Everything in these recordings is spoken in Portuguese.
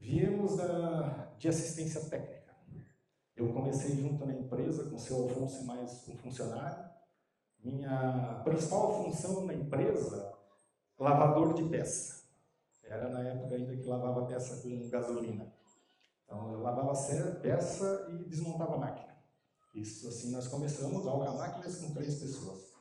Viemos de assistência técnica. Eu comecei junto na empresa com o seu Alfonso e mais um funcionário. Minha principal função na empresa, lavador de peça. Era na época ainda que lavava peça com gasolina. Então eu lavava peça e desmontava a máquina. Isso assim nós começamos, a máquinas com 3 pessoas.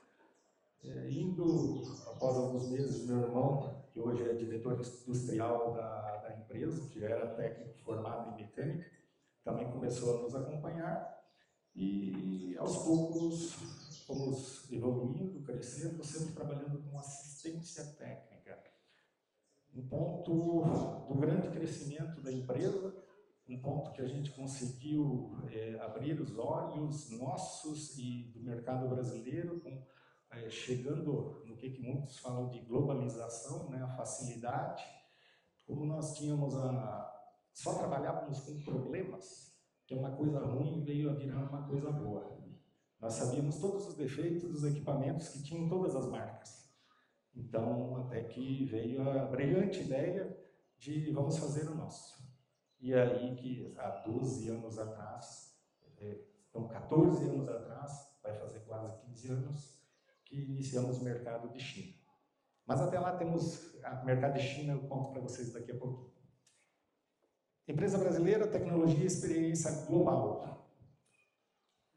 Indo, após alguns meses, meu irmão, que hoje é diretor industrial da empresa, que já era técnico formado em mecânica, também começou a nos acompanhar e aos poucos fomos evoluindo, crescendo, sempre trabalhando com assistência técnica. Um ponto do grande crescimento da empresa, um ponto que a gente conseguiu abrir os olhos nossos e do mercado brasileiro, chegando no que muitos falam de globalização, né, a facilidade. Como nós tínhamos só trabalhávamos com problemas, que é uma coisa ruim, veio a virar uma coisa boa. Nós sabíamos todos os defeitos dos equipamentos que tinham todas as marcas. Então, até que veio a brilhante ideia de vamos fazer o nosso. E aí que há 12 anos atrás, então 14 anos atrás, vai fazer quase 15 anos, que iniciamos o mercado de China. Mas até lá temos o mercado de China, eu conto para vocês daqui a pouquinho. Empresa brasileira, tecnologia e experiência global.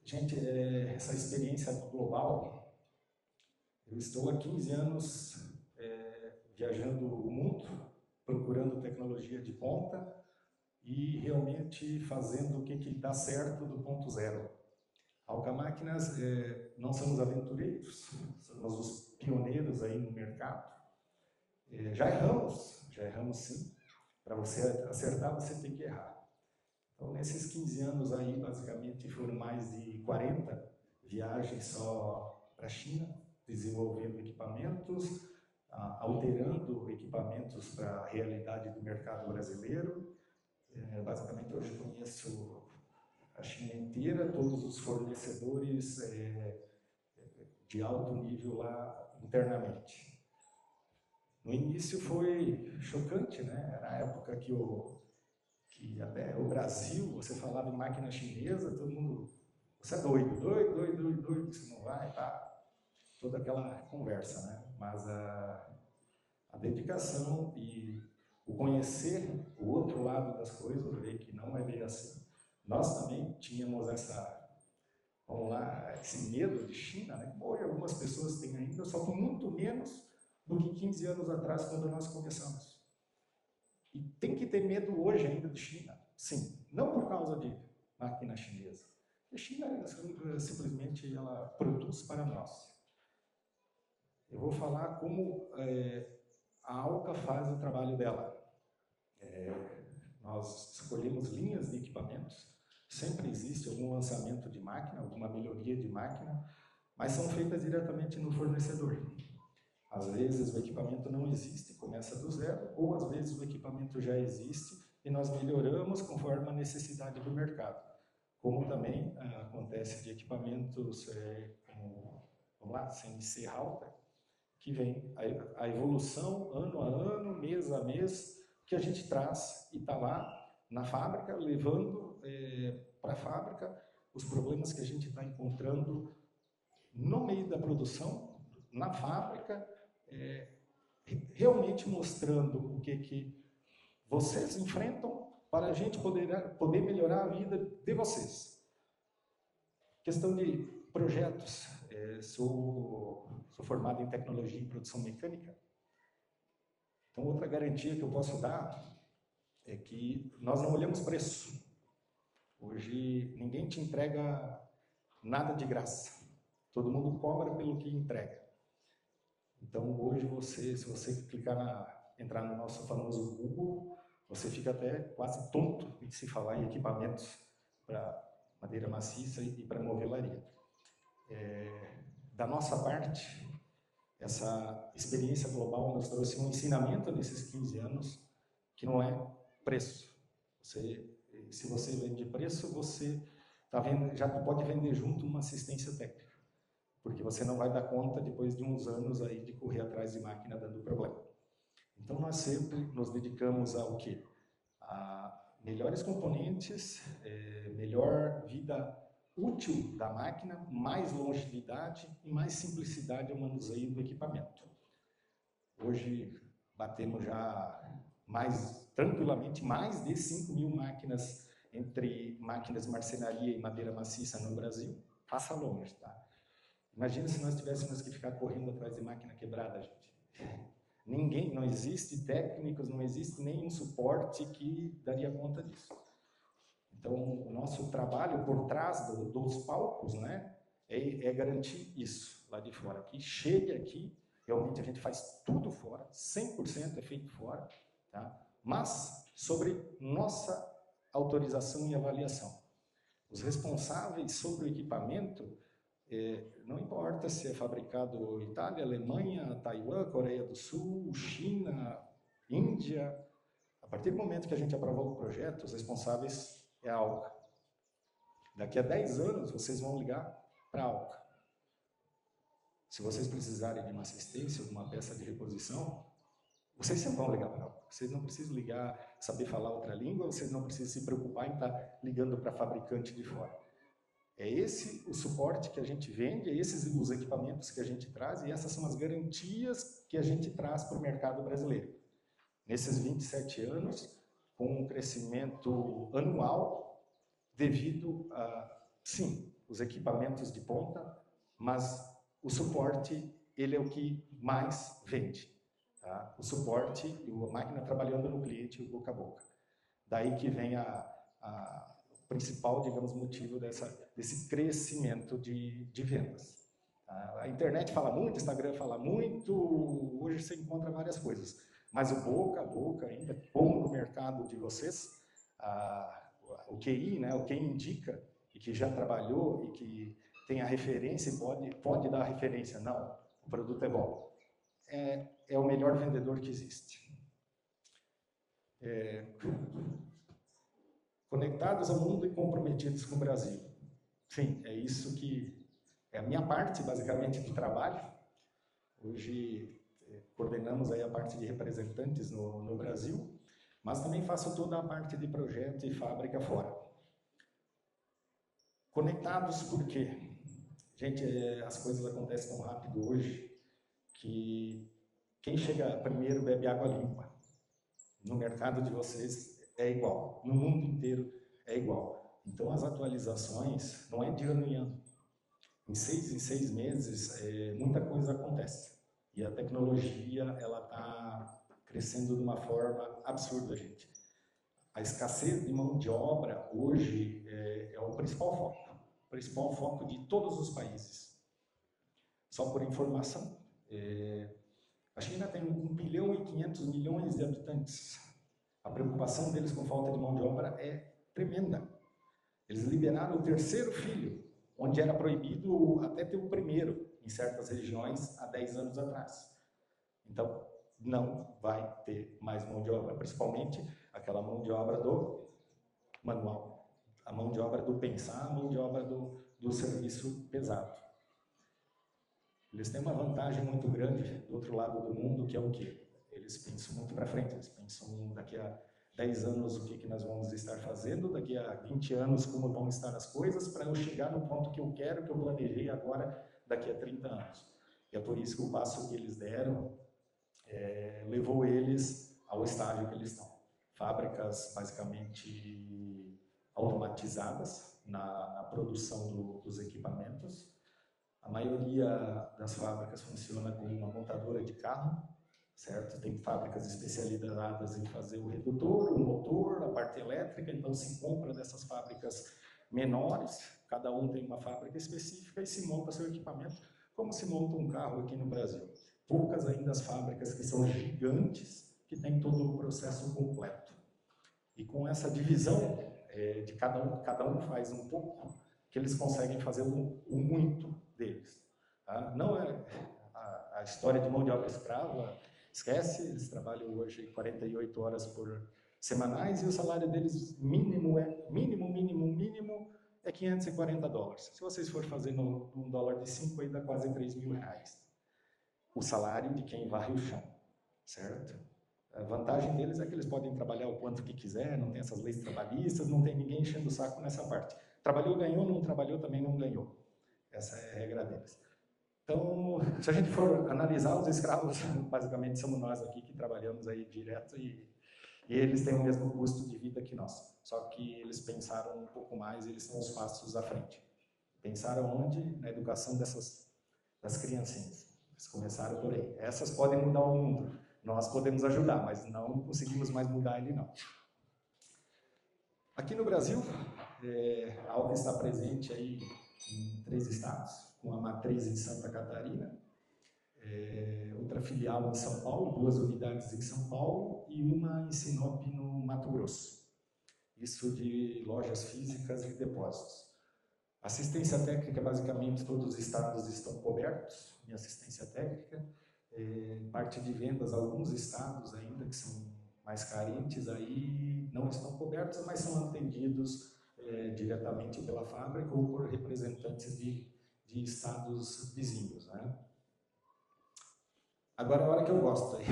Gente, essa experiência global, eu estou há 15 anos viajando o mundo, procurando tecnologia de ponta e realmente fazendo o que dá certo do ponto zero. A Alca Máquinas, não somos aventureiros, somos os pioneiros aí no mercado. Já erramos sim. Para você acertar, você tem que errar. Então, nesses 15 anos aí, basicamente, foram mais de 40 viagens só para a China, desenvolvendo equipamentos, alterando equipamentos para a realidade do mercado brasileiro. Basicamente, hoje eu conheço a China inteira, todos os fornecedores de alto nível lá internamente. No início foi chocante, né? Era a época que até o Brasil, você falava em máquina chinesa, todo mundo, você é doido, você não vai, tá? Toda aquela conversa, né? Mas a dedicação e o conhecer o outro lado das coisas, ver que não é bem assim. Nós também tínhamos esse medo de China, né? Hoje algumas pessoas têm ainda, só que muito menos do que 15 anos atrás, quando nós começamos. E tem que ter medo hoje ainda de China, sim, não por causa de máquina chinesa. A China simplesmente ela produz para nós. Eu vou falar como a Alca faz o trabalho dela. Nós escolhemos linhas de equipamentos, sempre existe algum lançamento de máquina, alguma melhoria de máquina, mas são feitas diretamente no fornecedor. Às vezes o equipamento não existe, começa do zero, ou às vezes o equipamento já existe e nós melhoramos conforme a necessidade do mercado. Como também acontece de equipamentos como, CNC Halter, que vem a evolução ano a ano, mês a mês, que a gente traz e está lá na fábrica, levando para a fábrica os problemas que a gente está encontrando no meio da produção, na fábrica, realmente mostrando o que vocês enfrentam para a gente poder melhorar a vida de vocês. Questão de projetos. Sou formado em tecnologia e produção mecânica. Então, outra garantia que eu posso dar é que nós não olhamos preço. Hoje, ninguém te entrega nada de graça. Todo mundo cobra pelo que entrega. Então, hoje, se você entrar no nosso famoso Google, você fica até quase tonto de se falar em equipamentos para madeira maciça e para movelaria. Da nossa parte, essa experiência global nos trouxe um ensinamento nesses 15 anos, que não é preço. Se você vende preço, você já pode vender junto uma assistência técnica, porque você não vai dar conta, depois de uns anos, aí, de correr atrás de máquina dando problema. Então, nós sempre nos dedicamos ao quê? melhores componentes, melhor vida útil da máquina, mais longevidade e mais simplicidade ao manuseio do equipamento. Hoje batemos já tranquilamente mais de 5.000 máquinas, entre máquinas de marcenaria e madeira maciça no Brasil. Passa longe, tá? Imagina se nós tivéssemos que ficar correndo atrás de máquina quebrada, gente. Ninguém, não existe técnicos, não existe nenhum suporte que daria conta disso. Então, o nosso trabalho por trás dos palcos, né, é garantir isso lá de fora. Que chegue aqui, realmente a gente faz tudo fora, 100% é feito fora, tá? Mas sobre nossa autorização e avaliação. Os responsáveis sobre o equipamento, não importa se é fabricado em Itália, Alemanha, Taiwan, Coreia do Sul, China, Índia, a partir do momento que a gente aprovou o projeto, os responsáveis é a ALCA. Daqui a 10 anos, vocês vão ligar para a ALCA. Se vocês precisarem de uma assistência, de uma peça de reposição, vocês sempre vão ligar para a ALCA. Vocês não precisam ligar, saber falar outra língua, vocês não precisam se preocupar em estar ligando para fabricante de fora. É esse o suporte que a gente vende, é esses os equipamentos que a gente traz, e essas são as garantias que a gente traz para o mercado brasileiro. Nesses 27 anos, com um crescimento anual, devido a, sim, os equipamentos de ponta, mas o suporte, ele é o que mais vende. Tá? O suporte e a máquina trabalhando no cliente, boca a boca. Daí que vem o principal, digamos, motivo desse crescimento de vendas. Tá? A internet fala muito, o Instagram fala muito, hoje você encontra várias coisas. Mas o boca a boca ainda, bom no mercado de vocês, o QI, né, o quem indica, e que já trabalhou, e que tem a referência, pode dar a referência, não, o produto é bom. É o melhor vendedor que existe. Conectados ao mundo e comprometidos com o Brasil. Sim, é isso que é a minha parte, basicamente, de trabalho. Hoje coordenamos aí a parte de representantes no Brasil, mas também faço toda a parte de projeto e fábrica fora. Conectados por quê? Gente, as coisas acontecem tão rápido hoje que quem chega primeiro bebe água limpa. No mercado de vocês é igual, no mundo inteiro é igual. Então as atualizações não é de ano em ano. Em 6 meses, muita coisa acontece. E a tecnologia, ela está crescendo de uma forma absurda, gente. A escassez de mão de obra hoje é o principal foco de todos os países. Só por informação, a China tem 1 bilhão e 500 milhões de habitantes. A preocupação deles com falta de mão de obra é tremenda. Eles liberaram o 3º filho, onde era proibido até ter o 1º, em certas regiões, há 10 anos atrás. Então, não vai ter mais mão de obra, principalmente aquela mão de obra do manual, a mão de obra do pensar, a mão de obra do serviço pesado. Eles têm uma vantagem muito grande do outro lado do mundo, que é o quê? Eles pensam muito para frente, eles pensam daqui a 10 anos o que nós vamos estar fazendo, daqui a 20 anos como vão estar as coisas, para eu chegar no ponto que eu quero, que eu planejei agora, daqui a 30 anos. E é por isso que o passo que eles deram levou eles ao estágio que eles estão. Fábricas basicamente automatizadas na produção dos equipamentos. A maioria das fábricas funciona como uma montadora de carro, certo? Tem fábricas especializadas em fazer o redutor, o motor, a parte elétrica, então se compra dessas fábricas menores, cada um tem uma fábrica específica e se monta seu equipamento, como se monta um carro aqui no Brasil. Poucas ainda as fábricas que são gigantes, que tem todo o processo completo. E com essa divisão de cada um faz um pouco, que eles conseguem fazer o muito deles. Tá? Não é a história de mão de obra escrava, esquece, eles trabalham hoje 48 horas por semanais e o salário deles mínimo é $540. Se vocês forem fazer num dólar de 5, aí dá quase R$3.000. O salário de quem varre o chão, certo? A vantagem deles é que eles podem trabalhar o quanto que quiser, não tem essas leis trabalhistas, não tem ninguém enchendo o saco nessa parte. Trabalhou, ganhou, não trabalhou, também não ganhou. Essa é a regra deles. Então, se a gente for analisar, os escravos, basicamente somos nós aqui que trabalhamos aí direto e eles têm o mesmo custo de vida que nós. Só que eles pensaram um pouco mais, eles são os passos à frente. Pensaram onde? Na educação das criancinhas. Eles começaram por aí. Essas podem mudar o mundo. Nós podemos ajudar, mas não conseguimos mais mudar ele, não. Aqui no Brasil, a ALCA está presente aí em 3 estados, com a matriz em Santa Catarina, outra filial em São Paulo, 2 unidades em São Paulo e uma em Sinop, no Mato Grosso. Isso de lojas físicas e depósitos. Assistência técnica, basicamente, todos os estados estão cobertos em assistência técnica. Parte de vendas, alguns estados ainda que são mais carentes, aí não estão cobertos, mas são atendidos diretamente pela fábrica ou por representantes de estados vizinhos, né? Agora é a hora que eu gosto aí.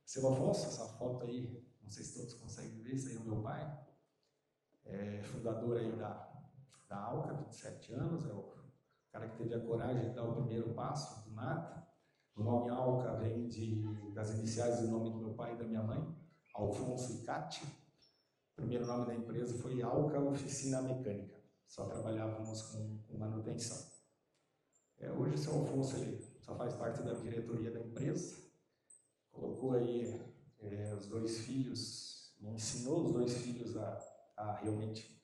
Seu Afonso, essa foto aí, não sei se todos conseguem ver, esse aí é o meu pai, fundador aí da ALCA, 27 anos, é o cara que teve a coragem de dar o primeiro passo do nada. O nome ALCA vem das iniciais do nome do meu pai e da minha mãe, Alfonso e Cátia. O primeiro nome da empresa foi ALCA Oficina Mecânica, só trabalhávamos com manutenção. Hoje o seu Alfonso ele só faz parte da diretoria da empresa, colocou aí os 2 filhos, ensinou os 2 filhos a realmente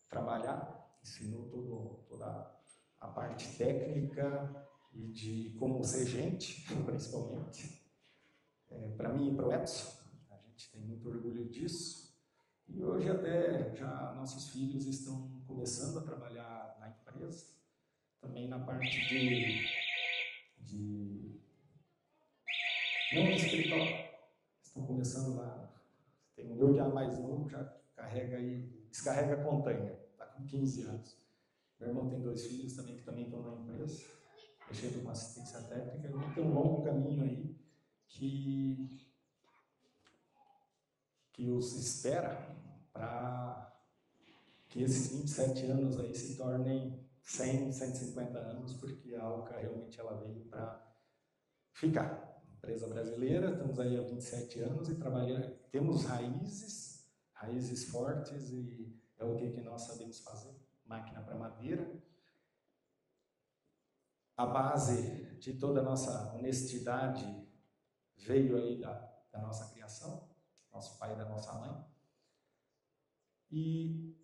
trabalhar, ensinou toda a parte técnica e de como ser gente, principalmente. Para mim e para o Edson, a gente tem muito orgulho disso. E hoje até já nossos filhos estão começando a trabalhar na empresa, também na parte não no escritório, estão começando lá. Tem o meu que é mais novo, já descarrega container, está com 15 anos. Meu irmão tem 2 filhos também que também estão na empresa, mexendo com assistência técnica. E tem um longo caminho aí que os espera para que esses 27 anos aí se tornem 100, 150 anos, porque a ALCA realmente ela veio para ficar. Empresa brasileira, estamos aí há 27 anos e trabalhando, temos raízes fortes e é o que nós sabemos fazer, máquina para madeira. A base de toda a nossa honestidade veio aí da nossa criação, nosso pai e da nossa mãe. E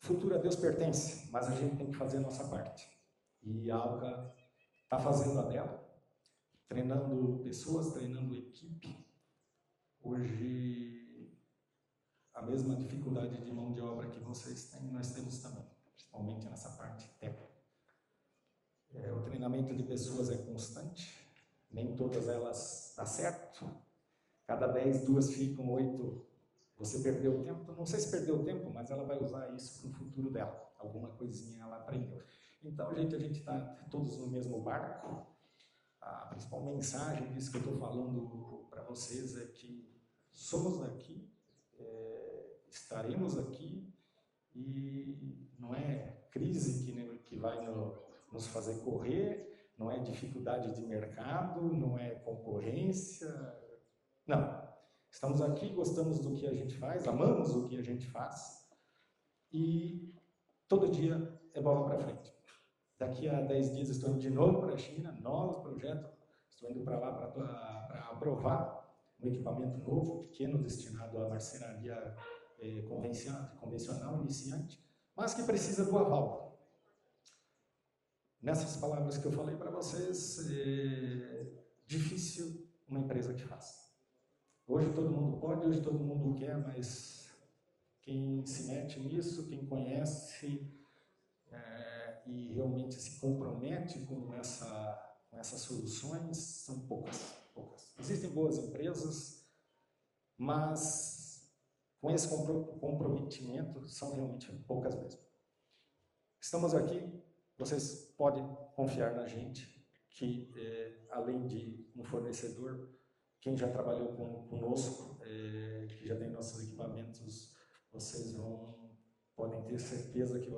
o futuro a Deus pertence, mas a gente tem que fazer a nossa parte. E a ALCA está fazendo a dela, treinando pessoas, treinando equipe. Hoje, a mesma dificuldade de mão de obra que vocês têm, nós temos também, principalmente nessa parte técnica. O treinamento de pessoas é constante, nem todas elas dão certo. Cada 10, 2 ficam, 8, você perdeu tempo. Não sei se perdeu tempo, mas ela vai usar isso para o futuro dela. Alguma coisinha ela aprendeu. Então, gente, a gente está todos no mesmo barco. A principal mensagem disso que eu estou falando para vocês é que somos daqui, estaremos aqui e não é crise que vai nos fazer correr, não é dificuldade de mercado, não é concorrência, não. Estamos aqui, gostamos do que a gente faz, amamos o que a gente faz e todo dia é bola para frente. Daqui a 10 dias estou indo de novo para a China, novo projeto, estou indo para lá para aprovar um equipamento novo, pequeno, destinado à marcenaria convencional, iniciante, mas que precisa do aval. Nessas palavras que eu falei para vocês, difícil uma empresa que faz. Hoje todo mundo pode, hoje todo mundo quer, mas quem se mete nisso, quem conhece e realmente se compromete com essas soluções, são poucas. Existem boas empresas, mas com esse comprometimento são realmente poucas mesmo. Estamos aqui, vocês podem confiar na gente, que além de um fornecedor quem já trabalhou conosco, que já tem nossos equipamentos, vocês podem ter certeza que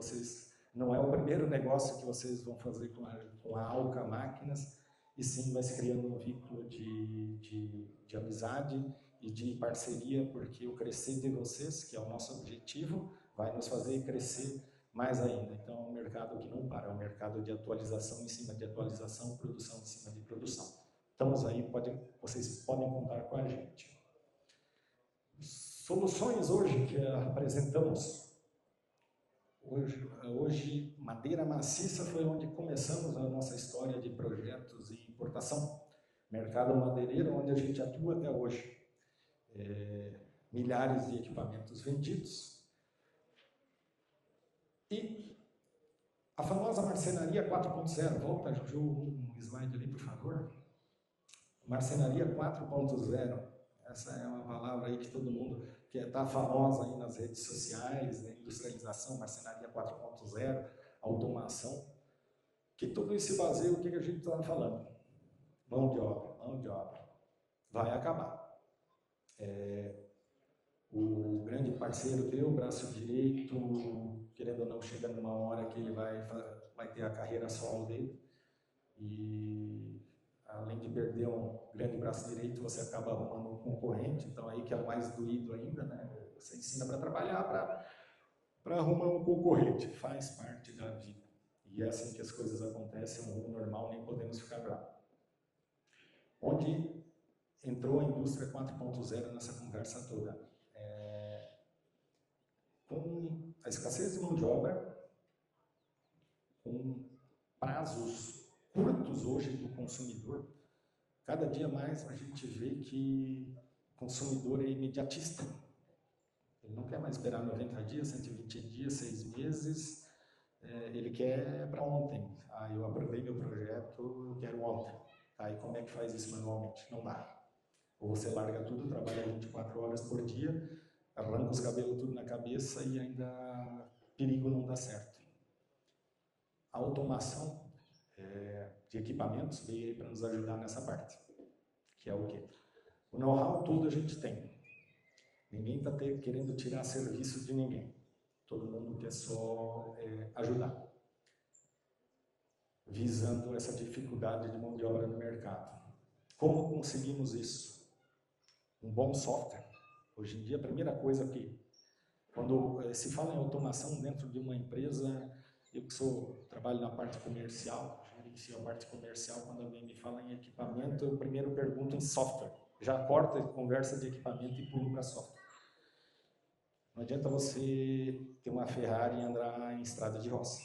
não é o primeiro negócio que vocês vão fazer com a Alca Máquinas, e sim vai se criando um vínculo de amizade e de parceria, porque o crescer de vocês, que é o nosso objetivo, vai nos fazer crescer mais ainda. Então, é um mercado que não para, é um mercado de atualização em cima de atualização, produção em cima de produção. Estamos aí, vocês podem contar com a gente. Soluções hoje que apresentamos. Hoje, madeira maciça foi onde começamos a nossa história de projetos e importação. Mercado madeireiro, onde a gente atua até hoje. Milhares de equipamentos vendidos. E a famosa marcenaria 4.0. Volta, Ju, um slide ali, por favor. Marcenaria 4.0. Essa é uma palavra aí que todo mundo está famosa aí nas redes sociais, né? Industrialização, marcenaria 4.0, automação. Que tudo isso se baseia no que a gente está falando. Mão de obra. Vai acabar. O grande parceiro teu, braço direito, querendo ou não, chega numa hora que ele vai ter a carreira solo dele. E além de perder um grande braço direito, você acaba arrumando um concorrente, então aí que é o mais doído ainda, né? Você ensina para trabalhar, para arrumar um concorrente, faz parte da vida. E é assim que as coisas acontecem, é um rumo normal, nem podemos ficar bravos. Onde entrou a indústria 4.0 nessa conversa toda? Com a escassez de mão de obra, com prazos curtos hoje do consumidor, cada dia mais a gente vê que o consumidor é imediatista. Ele não quer mais esperar 90 dias, 120 dias, 6 meses, ele quer para ontem. Eu aprovei meu projeto, eu quero ontem. Aí como é que faz isso manualmente? Não dá. Ou você larga tudo, trabalha 24 horas por dia, arranca os cabelos tudo na cabeça e ainda perigo não dá certo. A automação de equipamentos veio aí para nos ajudar nessa parte, que é o quê? O know-how todo a gente tem. Ninguém está querendo tirar serviço de ninguém. Todo mundo quer só ajudar, visando essa dificuldade de mão de obra no mercado. Como conseguimos isso? Um bom software. Hoje em dia, a primeira coisa que, quando se fala em automação dentro de uma empresa, eu que trabalho na parte comercial, gerencio a parte comercial, quando alguém me fala em equipamento, eu primeiro pergunto em software. Já corta a conversa de equipamento e pulo para software. Não adianta você ter uma Ferrari e andar em estrada de roça.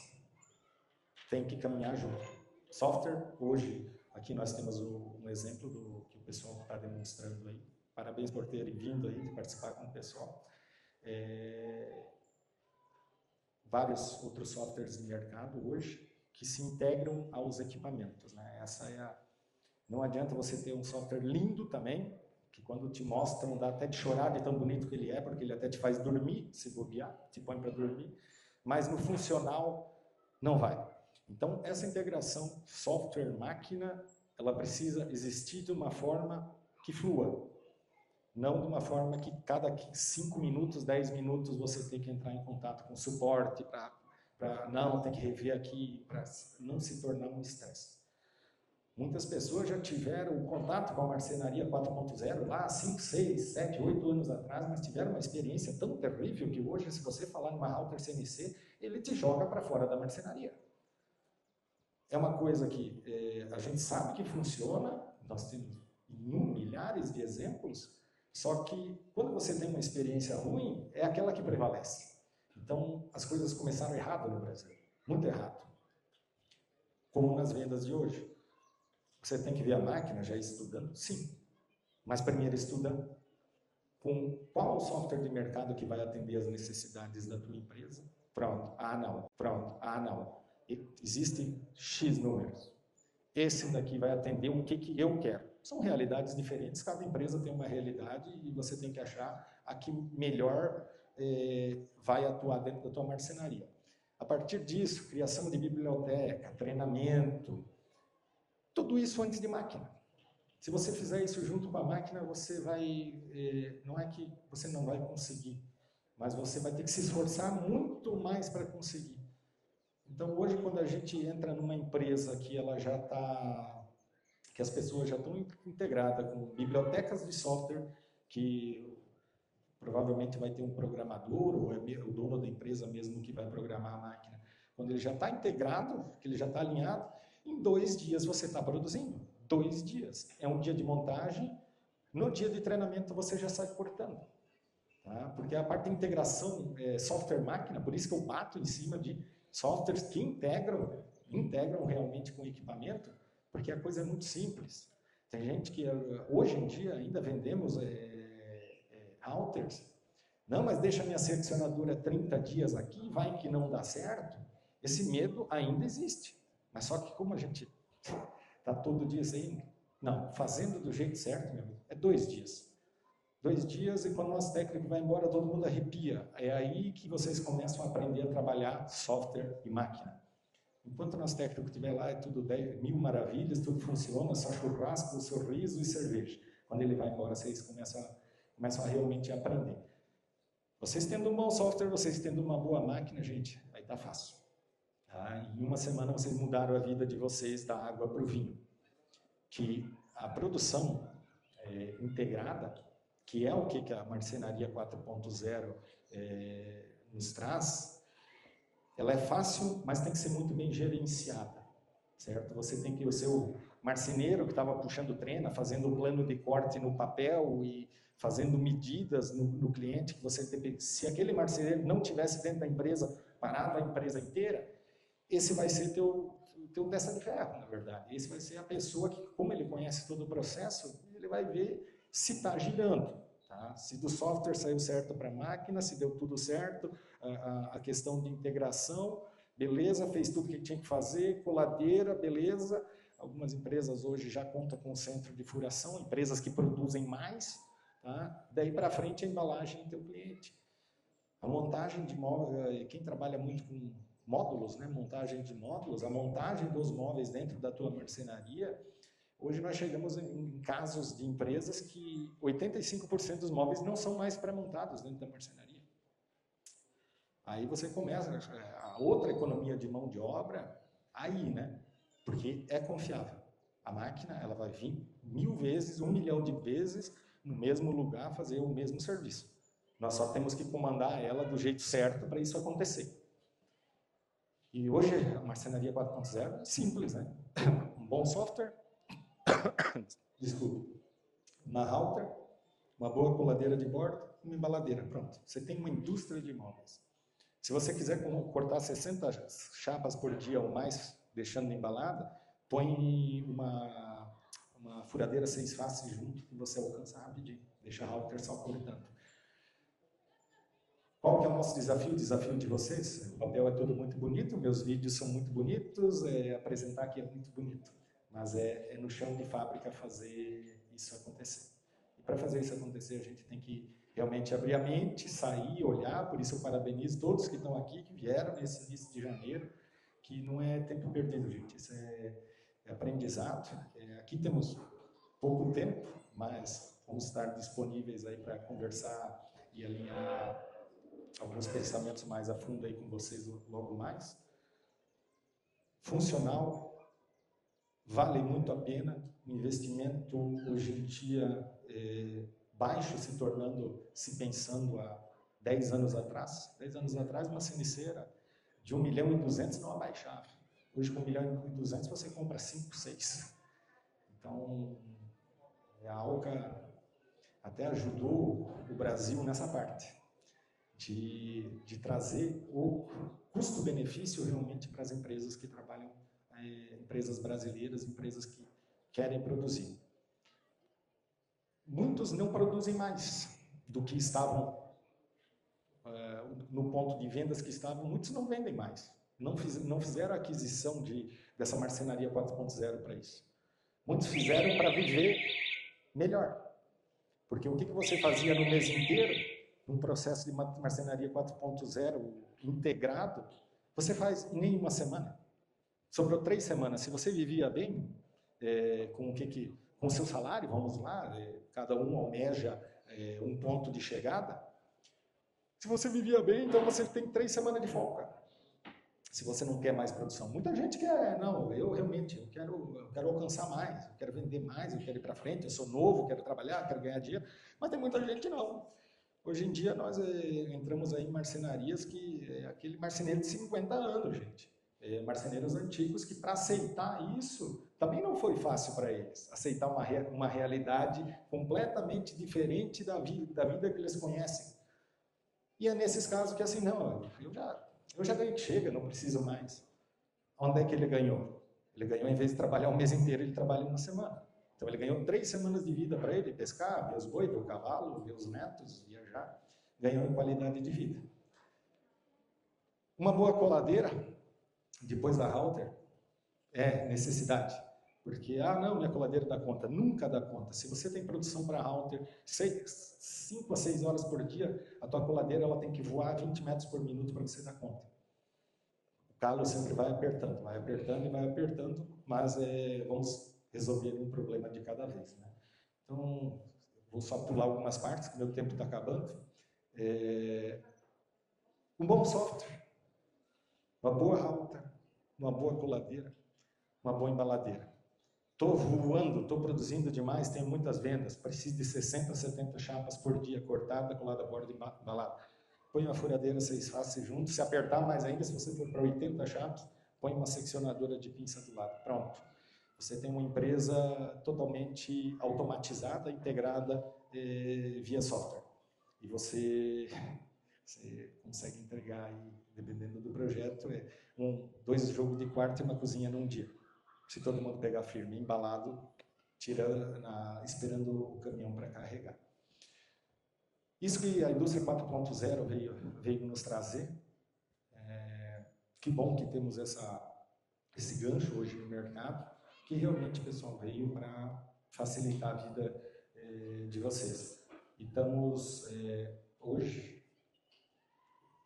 Tem que caminhar junto. Software, hoje, aqui nós temos um exemplo do que o pessoal está demonstrando aí. Parabéns por terem vindo aí, participar com o pessoal. Vários outros softwares de mercado hoje que se integram aos equipamentos, né? Não adianta você ter um software lindo também, que quando te mostram dá até de chorar de tão bonito que ele é, porque ele até te faz dormir, se bobear, te põe para dormir, mas no funcional não vai. Então, essa integração software-máquina, ela precisa existir de uma forma que flua, não de uma forma que cada 5 minutos, 10 minutos você tem que entrar em contato com o suporte não, tem que rever aqui, para não se tornar um estresse. Muitas pessoas já tiveram contato com a marcenaria 4.0 lá 5, 6, 7, 8 anos atrás, mas tiveram uma experiência tão terrível que hoje, se você falar numa router CNC, ele te joga para fora da marcenaria. É uma coisa que a gente sabe que funciona, nós temos milhares de exemplos, só que quando você tem uma experiência ruim, é aquela que prevalece. Então, as coisas começaram errado no Brasil, muito errado. Como nas vendas de hoje. Você tem que ver a máquina já estudando? Sim. Mas primeiro estuda com qual software de mercado que vai atender as necessidades da tua empresa. Pronto. Não. Pronto. Não. Existem X números. Esse daqui vai atender o que eu quero. São realidades diferentes, cada empresa tem uma realidade e você tem que achar a que melhor vai atuar dentro da tua marcenaria. A partir disso, criação de biblioteca, treinamento, tudo isso antes de máquina. Se você fizer isso junto com a máquina, você vai, não é que você não vai conseguir, mas você vai ter que se esforçar muito mais para conseguir. Então, hoje, quando a gente entra numa empresa que ela já está, que as pessoas já estão integradas com bibliotecas de software, que provavelmente vai ter um programador, ou é o dono da empresa mesmo que vai programar a máquina. Quando ele já está integrado, que ele já está alinhado, em 2 dias você está produzindo. 2 dias. É um dia de montagem, no dia de treinamento você já sai cortando. Tá? Porque a parte de integração software-máquina, por isso que eu bato em cima de softwares que integram realmente com o equipamento, porque a coisa é muito simples. Tem gente que hoje em dia ainda vendemos routers. Não, mas deixa minha seccionadora 30 dias aqui, vai que não dá certo. Esse medo ainda existe. Mas só que como a gente está todo dia assim, não, fazendo do jeito certo, meu amigo, é 2 dias. 2 dias e quando o nosso técnico vai embora, todo mundo arrepia. É aí que vocês começam a aprender a trabalhar software e máquina. Enquanto o nosso técnico estiver lá, é tudo 10.000 maravilhas, tudo funciona, só churrasco, sorriso e cerveja. Quando ele vai embora, vocês começam a realmente aprender. Vocês tendo um bom software, vocês tendo uma boa máquina, gente, aí tá fácil. Tá? Em uma semana vocês mudaram a vida de vocês da água para o vinho. Que a produção integrada, que é o que a marcenaria 4.0 nos traz, ela é fácil, mas tem que ser muito bem gerenciada, certo? Você tem que ser o marceneiro que estava puxando trena, fazendo o plano de corte no papel e fazendo medidas no cliente, que você se aquele marceneiro não tivesse dentro da empresa, parava a empresa inteira, esse vai ser teu testa de ferro, na verdade. Esse vai ser a pessoa que, como ele conhece todo o processo, ele vai ver se está girando. Tá? Se do software saiu certo para a máquina, se deu tudo certo, a questão de integração, beleza, fez tudo que tinha que fazer, coladeira, beleza. Algumas empresas hoje já contam com o centro de furação, empresas que produzem mais. Tá? Daí para frente a embalagem do teu cliente. A montagem de móveis, quem trabalha muito com módulos, né? Montagem de módulos, a montagem dos móveis dentro da tua marcenaria, hoje nós chegamos em casos de empresas que 85% dos móveis não são mais pré-montados dentro da marcenaria. Aí você começa a outra economia de mão de obra, aí, né? Porque é confiável. A máquina, ela vai vir 1000 vezes, 1 milhão de vezes no mesmo lugar fazer o mesmo serviço. Nós só temos que comandar ela do jeito certo para isso acontecer. E hoje a marcenaria 4.0 é simples, né? Um bom software, desculpe, uma router, uma boa coladeira de bordo, uma embaladeira, pronto. Você tem uma indústria de imóveis. Se você quiser cortar 60 chapas por dia ou mais, deixando embalada, põe uma furadeira 6 faces junto que você alcança rapidinho. Deixa a router só cortando. Qual que é o nosso desafio? O desafio de vocês? O papel é tudo muito bonito, meus vídeos são muito bonitos, apresentar aqui é muito bonito. Mas é no chão de fábrica fazer isso acontecer. E para fazer isso acontecer, a gente tem que realmente abrir a mente, sair, olhar. Por isso eu parabenizo todos que estão aqui, que vieram nesse início de janeiro, que não é tempo perdido, gente. Isso é aprendizado. Aqui temos pouco tempo, mas vamos estar disponíveis aí para conversar e alinhar alguns pensamentos mais a fundo aí com vocês logo mais. Funcional, vale muito a pena. O investimento hoje em dia baixo se pensando há 10 anos atrás. 10 anos atrás uma ceniceira de 1.200.000 não abaixava. Hoje com 1.200.000 você compra 5, 6. Então a Alca até ajudou o Brasil nessa parte. De trazer o custo-benefício realmente para as empresas que trabalham, empresas brasileiras, empresas que querem produzir. Muitos não produzem mais do que estavam, no ponto de vendas que estavam, muitos não vendem mais. Não fizeram a aquisição dessa marcenaria 4.0 para isso. Muitos fizeram para viver melhor. Porque o que você fazia no mês inteiro, um processo de marcenaria 4.0 integrado, você faz em uma semana. Sobrou 3 semanas. Se você vivia bem, com com seu salário, vamos lá, cada um almeja um ponto de chegada. Se você vivia bem, então você tem 3 semanas de folga. Se você não quer mais produção. Muita gente quer, não, eu realmente eu quero alcançar mais, eu quero vender mais, eu quero ir para frente, eu sou novo, quero trabalhar, quero ganhar dinheiro, mas tem muita gente que não. Hoje em dia nós entramos aí em marcenarias que é aquele marceneiro de 50 anos, gente. Marceneiros antigos que para aceitar isso também não foi fácil para eles. Aceitar uma realidade completamente diferente da vida que eles conhecem. E é nesses casos que assim, não, eu já ganhei que chega, não preciso mais. Onde é que ele ganhou? Ele ganhou, em vez de trabalhar o mês inteiro, ele trabalha uma semana. Então ele ganhou 3 semanas de vida para ele, pescar, ver os boi, ver o cavalo, ver os netos, viajar. Ganhou em qualidade de vida. Uma boa coladeira, depois da halter, é necessidade. Porque, não, minha coladeira dá conta. Nunca dá conta. Se você tem produção para halter, 5 a 6 horas por dia, a tua coladeira ela tem que voar 20 metros por minuto para você dar conta. O calo sempre vai apertando e vai apertando, mas vamos resolver um problema de cada vez. Né? Então, vou só pular algumas partes, que meu tempo está acabando. Um bom software, uma boa halter, uma boa coladeira, uma boa embaladeira. Estou voando, estou produzindo demais, tenho muitas vendas, preciso de 60, 70 chapas por dia, cortada, colada, borda e embalada. Põe uma furadeira 6 faces junto, se apertar mais ainda, se você for para 80 chapas, põe uma seccionadora de pinça do lado. Pronto. Você tem uma empresa totalmente automatizada, integrada via software. E você consegue entregar, aí, dependendo do projeto, 2 jogos de quarto e uma cozinha num dia. Se todo mundo pegar firme, embalado, esperando o caminhão para carregar. Isso que a indústria 4.0 veio nos trazer. Que bom que temos esse gancho hoje no mercado, que realmente, pessoal, veio para facilitar a vida de vocês. E estamos, hoje,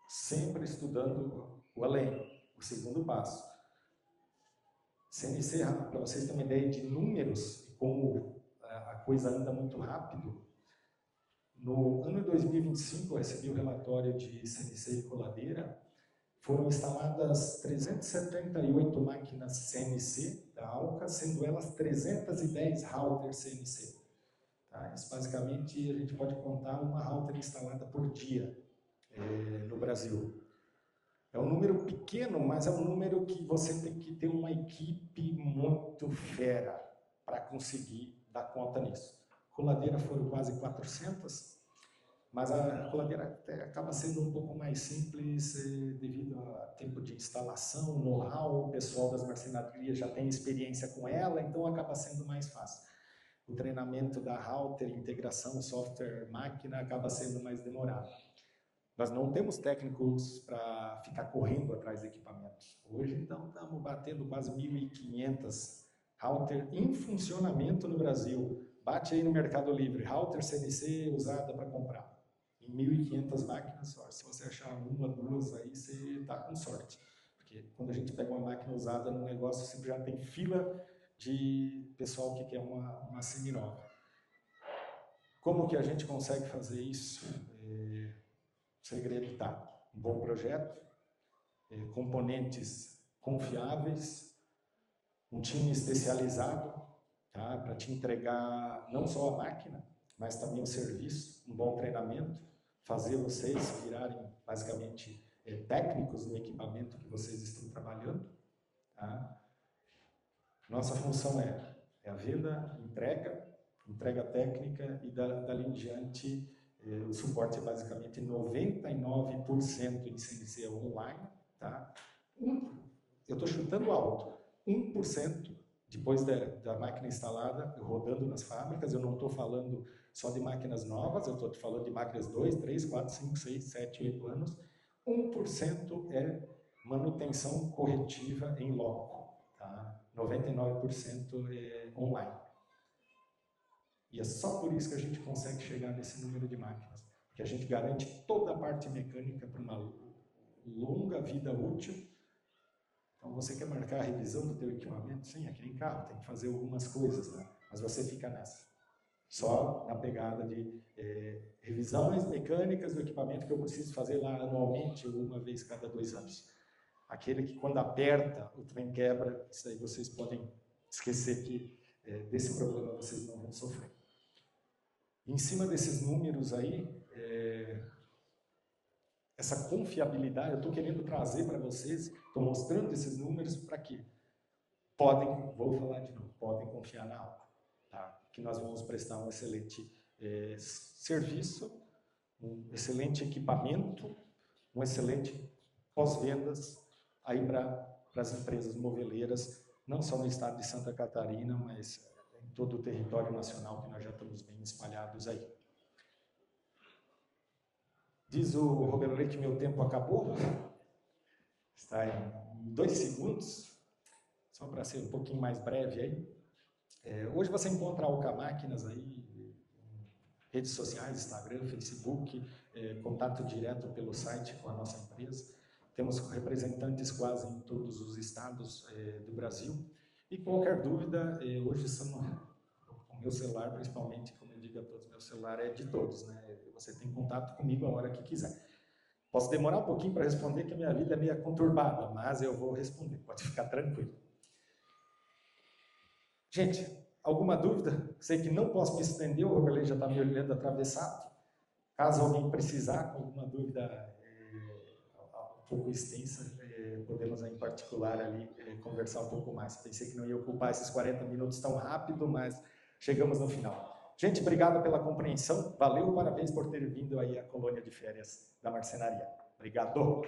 sempre estudando o além, o segundo passo. CNC, para vocês terem uma ideia de números, como a coisa anda muito rápido, no ano de 2025, eu recebi o relatório de CNC e coladeira, foram instaladas 378 máquinas CNC da Alca, sendo elas 310 routers CNC. Tá? Isso, basicamente, a gente pode contar uma router instalada por dia no Brasil. É um número pequeno, mas é um número que você tem que ter uma equipe muito fera para conseguir dar conta nisso. Coladeira foram quase 400, mas a coladeira acaba sendo um pouco mais simples devido a tempo de instalação, know-how, o pessoal das marcenarias já tem experiência com ela, então acaba sendo mais fácil. O treinamento da router, integração software-máquina acaba sendo mais demorado. Nós não temos técnicos para ficar correndo atrás de equipamentos. Hoje, então, estamos batendo quase 1.500 router em funcionamento no Brasil. Bate aí no Mercado Livre, router CNC usada para comprar. Em 1.500 máquinas, se você achar 1, 2, aí você está com sorte. Porque quando a gente pega uma máquina usada no negócio, sempre já tem fila de pessoal que quer uma seminova. Como que a gente consegue fazer isso? O segredo está: um bom projeto, componentes confiáveis, um time especializado, tá, para te entregar não só a máquina, mas também o serviço, um bom treinamento, fazer vocês virarem basicamente técnicos no equipamento que vocês estão trabalhando. Tá? Nossa função é a venda, entrega técnica e dali em diante o suporte é basicamente 99% em CNC online, tá? Eu estou chutando alto, 1% depois da máquina instalada, rodando nas fábricas. Eu não estou falando só de máquinas novas, eu estou falando de máquinas 2, 3, 4, 5, 6, 7, 8 anos. 1% é manutenção corretiva em loco, tá? 99% é online. E é só por isso que a gente consegue chegar nesse número de máquinas, porque a gente garante toda a parte mecânica para uma longa vida útil. Então, você quer marcar a revisão do teu equipamento? Sim, aqui em carro tem que fazer algumas coisas, né? mas você fica nessa. Só na pegada de revisões mecânicas do equipamento que eu preciso fazer lá anualmente, ou uma vez cada 2 anos. Aquele que quando aperta, o trem quebra, isso aí vocês podem esquecer que desse problema vocês não vão sofrer. Em cima desses números aí, essa confiabilidade, eu estou querendo trazer para vocês, estou mostrando esses números para quê? Vou falar de novo, podem confiar na Alco, tá? Que nós vamos prestar um excelente serviço, um excelente equipamento, um excelente pós-vendas aí para as empresas moveleiras, não só no estado de Santa Catarina, mas em todo o território nacional, que nós já estamos bem espalhados aí. Diz o Roberto que meu tempo acabou, está em 2 segundos, só para ser um pouquinho mais breve aí. Hoje você encontra a Alca Máquinas aí, em redes sociais, Instagram, Facebook, contato direto pelo site com a nossa empresa. Temos representantes quase em todos os estados do Brasil. E qualquer dúvida, hoje com o meu celular, principalmente, como eu digo a todos, meu celular é de todos, né? Você tem contato comigo a hora que quiser. Posso demorar um pouquinho para responder, que a minha vida é meio conturbada, mas eu vou responder, pode ficar tranquilo. Gente, alguma dúvida? Sei que não posso me estender, o Roberto já está me olhando atravessado. Caso alguém precisar, com alguma dúvida um pouco extensa, podemos em particular ali conversar um pouco mais. Pensei que não ia ocupar esses 40 minutos tão rápido, mas chegamos no final. Gente, obrigado pela compreensão, valeu, parabéns por ter vindo aí à colônia de férias da marcenaria. Obrigado!